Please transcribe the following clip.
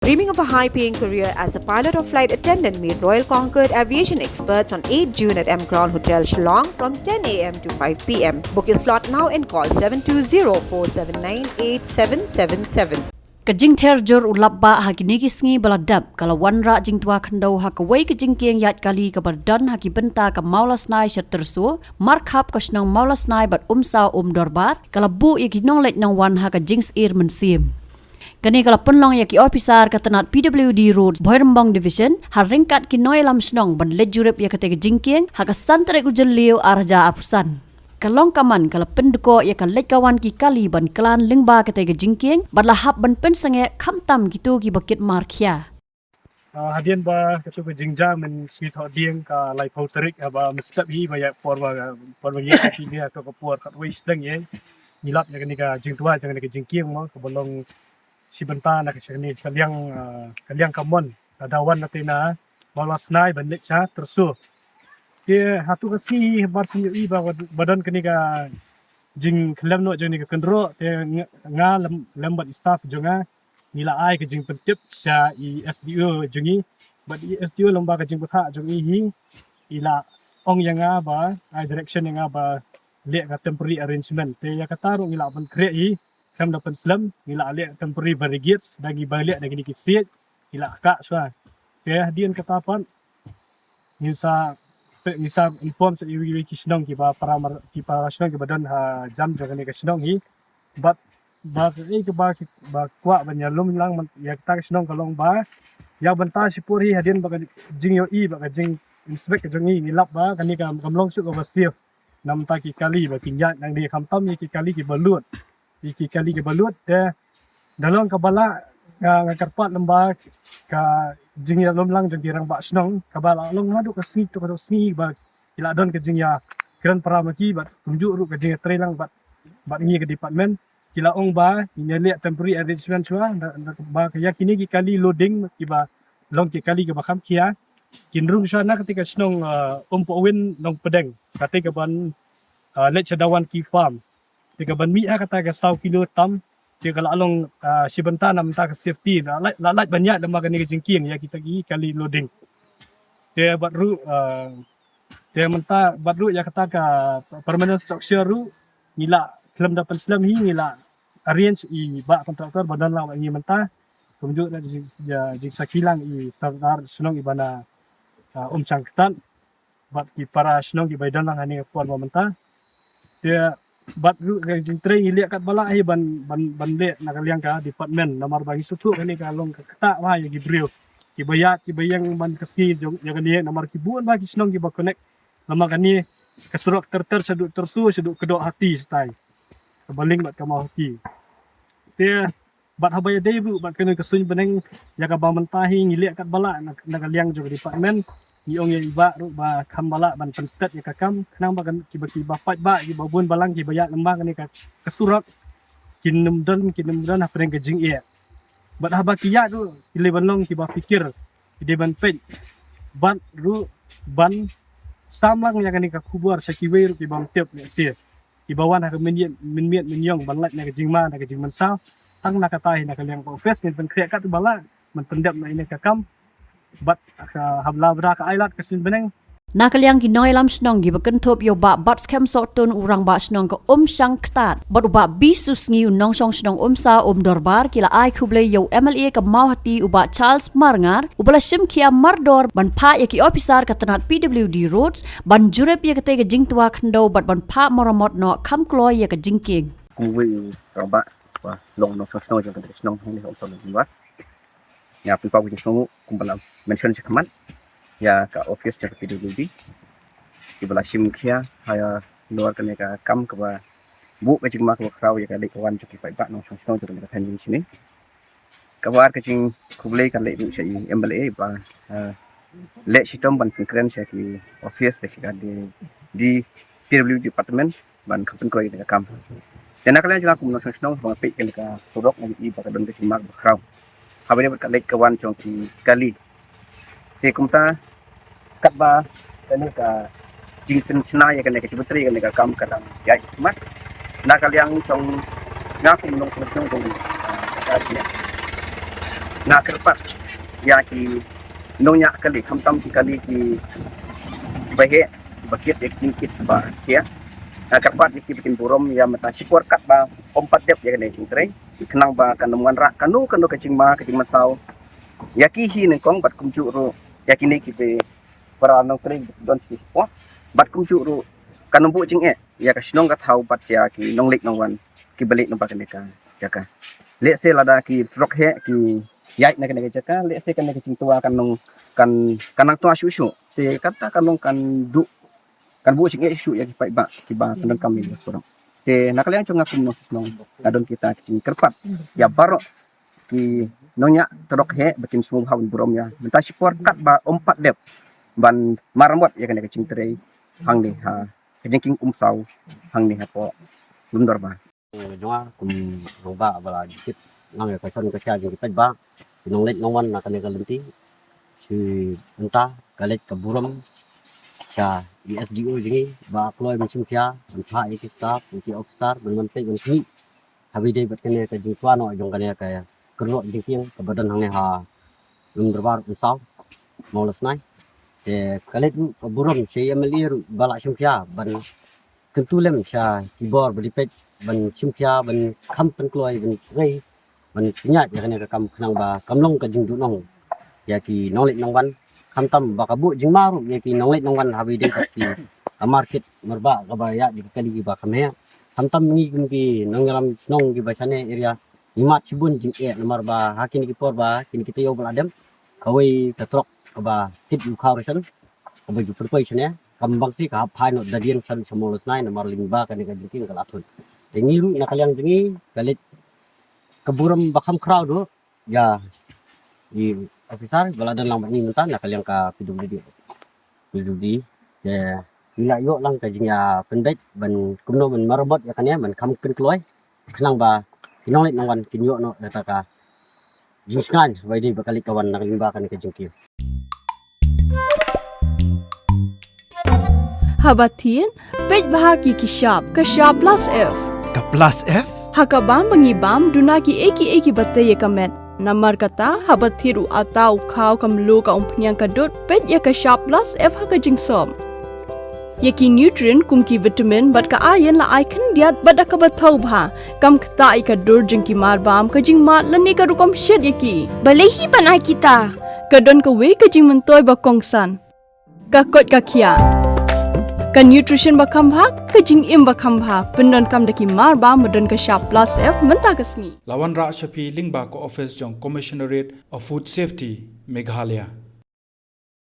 Dreaming of a high-paying career as a pilot or flight attendant, meet Royal Concord aviation experts on 8 June at M Crown Hotel Shillong from 10 a.m. to 5 p.m. Book your slot now and call 720-479-8777. Kajing terjur ulabba haki nigisngi baladab kalau wanra jing tua khandau hakawai kajing kieng yat kali kabardan haki benta ka maulas nai syat tersu markhap kasnang maulas nai bat umsa dorbar kalau bu yaki nong let nang wan haka jings ir mensim. Kani kalau penlong yaki officer katanat PWD Roads Boirembang Division haringkat kinoi lam snong ban lejurep yakate kajing kieng haka santrek ujel liu arja apusan. Kalong kaman kalau penduko ya kan kawan ki kali ban kelan lingba kete jingking berlahap ban pensange kamtam gitu ki bakit markia. Hadian ba ketu ke jingja men sweet hot dieng ka lai pauterik ba mestap hi ba ya porwa ya ki dia to ko por kat wis deng ye nilap ya ni ka jingtua jangan ke jingking mo ke bolong si benta na ke sini kaliang kamon dawan natina balas nai ban lek sa tersu dia hatu kasi barsi i ba badan kini ka jing klem no jeng ni ka kendro te nga lembat staff jonga nila ai ka jing pentip sa i SDO jongi but i SDO lomba ka jing patha jongi hi ila ong yang ba ai direction yang ba le ka temporary arrangement te ya kataro ila ban kre hi kam dapat slam ila le temporary barricades dagi balik dagi ni kisit ila ka swa te hadian katapan Nisa inform sa iwi kisnong ki ba para ki para kisnong ki badan ha jam jaga ni kisnong hi but ba kwa ba nyalum lang ya ta kisnong kalong ba ya banta si puri hadin ba jing yo i ba jing inspect jong ni lap ba kani kamlong su ko ba safe nam ta ki kali ba kinyat nang di kamtam ni ki kali ki balut de dalong ka bala ngakarpat lembag ka jing ya lom lang jeng dirang ba snong kabala long ngadu ka sni to ba ila don ka jing ya kran paramaki ba tunjuk ru ka jing tre lang ba ngi ke department kila ong ba inele temporary arrangement chua ba ka yakini ki kali loading ki ba long ki kali ke ba kham kia kinrung sana ketika snong umpo win long pedeng kate ka ban let chadawan ki farm tika ban mi ha kata ka 100 kilo tam dia kalau along si benta nam ta safety la banyak lembaga ni jingking ya kita gi kali loading dia batru dia menta batru ya kata ka permanent structure ru nila film dapat islam hi nila arrange i ba kontraktor badan la ngi menta tunjuk na jing sakilang i sardar sunong ibana sangkatan bat ki para sunong i badan lang hani puan menta dia bat ru jing tre ilia kat bala hi ban le nakaliang ka department namar bagi sutu kani kalong kata wa ya gibril ki bayang ban kasi jong ya kani namar ki buan bagi snong ki ba connect lama kani kesurok seduk kedok hati setai kebaling bat kamau hati te bat habaya dei bu bat kani kesun beneng ya ka ba mentahi ngilia kat bala nakaliang jong department iong yang iba ru ba kambala ban penstat ya kakam kenang ba kan kiba pat ba ki babun balang ki bayak lembang ni ka kesurat kinum dan apa yang kejing ia bat haba kiya tu ile banlong ki ba fikir ide ban pe ban ru ban samlang yang ni ka kubur sakiwe ru ki bang tep ne sia ki bawan ha min yong ban lat na kejing ma na kejing man sa tang na katai na kaliang office ni ban kriak kat bala man pendap na ini kakam bat habla bra ka ailat kesin beneng Nakaliang kinoi lam snong gi baken top yo ba bat skem sotun urang ba snong ko sang ktat bat uba bisus ngi unong song snong sa dorbar kila ai khuble yo MLA ka mau hati uba Charles Marngar ubala sim kia mardor ban pha yaki officer katanat PWD Roads ban jurep ya kate jing tua khndo bat ban pha moramot no kham kloy ya ka jingking kuwi ba long no snong jang ka snong ni om so ni ba ya pi pa wi snong kumpala mention chakaman ya ka office ka PWD ibala sim kia haya luar kene ka kam ka ba bu ka jing ma ka kraw ya ka le kawan chuki pai ba no snong to ka tan sini ka war ka jing kuble ka le ni sai MLA ba le sitom ban kren sa ki office ka di PWD department ban ka pen ko ka kam dan kalian juga kumno snong ba pe ka surok ni ba ka don ka jing ma ka kraw habis dapat kat kawan cong kali. Te kumta kat ba kani ka jingten sna ya kani ka cibutri kani ka kam kadang ya mat. Nak kalian cong ngaku menung senang tong ka nak kerpat ya ki nonya kali kamtam kali ki bahe bakit ek tingkit ba ya kerpat ki bikin burom ya mata sipur kat ba ompat dep ya kene cingtre kenang ba kanuan rak kanu kecing masau ya ki hi neng kong bat kumju ro ya kini ki be para nong tre don si bat kumju ro kanumbu cing ya ka sinong ka thau bat ya ki nong lek nong wan ki balik nong ba kene ka jaka le se lada ki trok he ki yai na kene jaka le se kene cing tua kanong kanang tua susu te kata kanong kan du kan bu cing isu ya ki ba kanang kami sorong te nakalian cung ngapun nong kadon kita cing kerpat ya baro ki nonya trok he bikin sumum haun burom ya menta sipor kat ba ompat dep ban maramot ya kene cing tre hang ni ha kejengking umsau hang ni ha po lundor ba Jonga kum roba bala dikit nang ka son ka sia jing pet ba nong let nong wan na kane kalenti si entah kalet ka buram sia ISDO jingi ba kloy mencim kya entah iki staff iki officer ben pe ben ki habi dei bet kane ka jing twa no jong kane ka kerno jing tiang ka badan hang ha lum derbar umsau molas nai te kalet ka buram si MLE bala sim kya ban kentulem sia kibor beli pet ban chimkia ban kham pen kloi ban rei ban nya ya kane ka kam khnang ba kamlong ka jing du nong ya ki nong lek nong wan kham tam ba ka bu jing maru ya ki nong lek nong wan habi de ki market merba ka ba ya di kali ba kame kham tam ngi ki nong ram nong ki ba chane area imat sibun jing nomor ba hakin ki por ba kini kita yo bal adem kawai ka trok ka ba kit yu khaw resan ka ba ju perpai chane kam bang si ka phai no dadian chan samolos nai nomor lingba ka ni ka jing ka lathun tengiru nakaliang tengi kalit keburam bakam crowd do ya di officer baladan lang ni minta nakaliang ka piduli ya ila yo lang ka jingya pendet ban kumno ban marabot ya kanya ban kam kin kloy khnang ba kinonglit nang wan kinyo no data ka jingskan wai di bakali kawan nakaling ba kan ka jingki Habatin pej bahagi kishap kashap plus F Ka plus F? Hakabam bangibam dunaki eki batte ye kamet. Namar kata habathiru atau khau kamlu ka umpnyang kadut pet ya ka sharp plus F haka jingsom. Yaki nutrient kumki vitamin bat ka iron la icon diat bat ka bathau bha kam khta I ka dur jingki mar bam ka jing mat lani ka rukom shed yaki. Balehi banai kita. Kadon ka we ka jing mentoy ba kongsan. Ka kot ka khia. Ka nutrition bakam bha ka jing im bakam bha pendon kam daki mar ba modon ka sharp plus F menta ka sngi Lawan Ra Shafi Lingba ko office jong Commissionerate of Food Safety Meghalaya